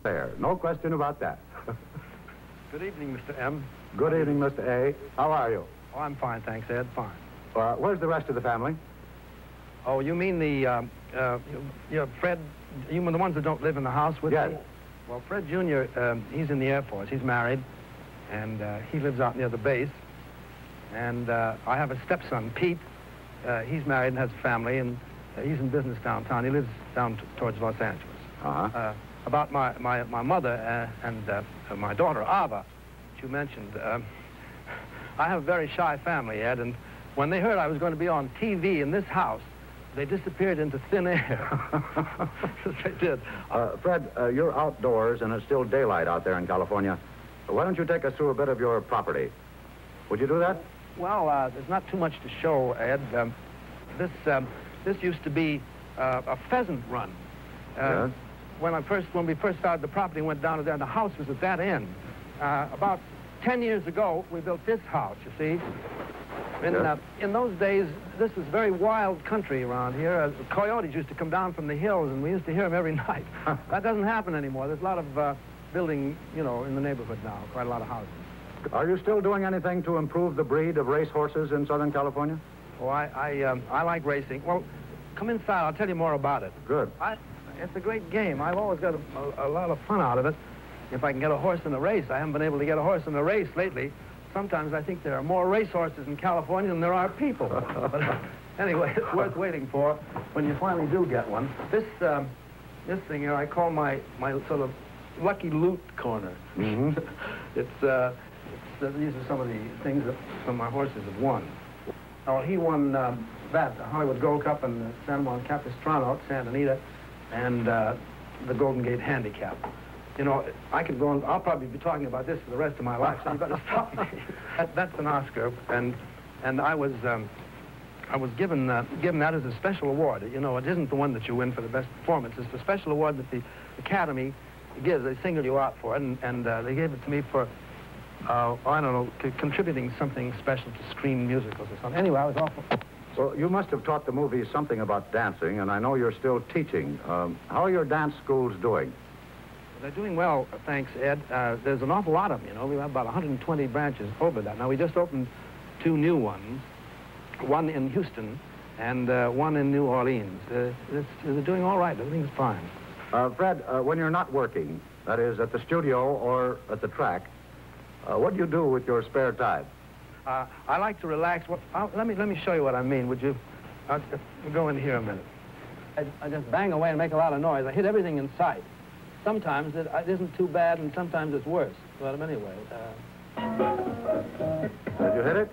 Astaire. No question about that. Good evening, Mr. M. Good evening, Mr. A. How are you? Oh, I'm fine, thanks, Ed. Fine. Where's the rest of the family? Oh, you mean Fred, you mean the ones that don't live in the house with Yes. me? Well, Fred Jr., he's in the Air Force. He's married, and he lives out near the base. And I have a stepson, Pete. He's married and has a family, and he's in business downtown. He lives down towards Los Angeles. Uh-huh. About my mother and my daughter, Ava, that you mentioned. I have a very shy family, Ed, and when they heard I was going to be on TV in this house, they disappeared into thin air. They did. Fred, you're outdoors, and it's still daylight out there in California. Why don't you take us through a bit of your property? Would you do that? Well, there's not too much to show, Ed. This used to be a pheasant run. Yes. When we first started the property, went down to there, and the house was at that end. About 10 years ago, we built this house, you see. Yes. In those days, this was very wild country around here. Coyotes used to come down from the hills, and we used to hear them every night. That doesn't happen anymore. There's a lot of building, you know, in the neighborhood now, quite a lot of houses. Are you still doing anything to improve the breed of race horses in Southern California? Oh, I like racing. Well, come inside. I'll tell you more about it. Good. It's a great game. I've always got a lot of fun out of it. If I can get a horse in a race. I haven't been able to get a horse in a race lately. Sometimes I think there are more racehorses in California than there are people. But anyway, it's worth waiting for when you finally do get one. This thing here I call my sort of lucky loot corner. Mm-hmm. These are some of the things that some of my horses have won. Oh, he won the Hollywood Gold Cup in San Juan Capistrano at Santa Anita, and the Golden Gate Handicap. You know, I could go on, I'll probably be talking about this for the rest of my life, so you better stop me. That's an Oscar, and I was given that as a special award. You know, it isn't the one that you win for the best performance. It's the special award that the Academy gives. They single you out for it, and they gave it to me for, I don't know, contributing something special to screen musicals or something. Anyway, I was awful. Well, you must have taught the movies something about dancing, and I know you're still teaching. How are your dance schools doing? They're doing well, thanks, Ed. There's an awful lot of them, you know. We have about 120 branches over that. Now, we just opened 2 new ones, one in Houston and one in New Orleans. They're doing all right. Everything's fine. Fred, when you're not working, that is, at the studio or at the track, what do you do with your spare time? I like to relax. Well, let me show you what I mean, would you? I'll go in here a minute. I just bang away and make a lot of noise. I hit everything in sight. Sometimes it isn't too bad, and sometimes it's worse. But anyway. Did you hit it?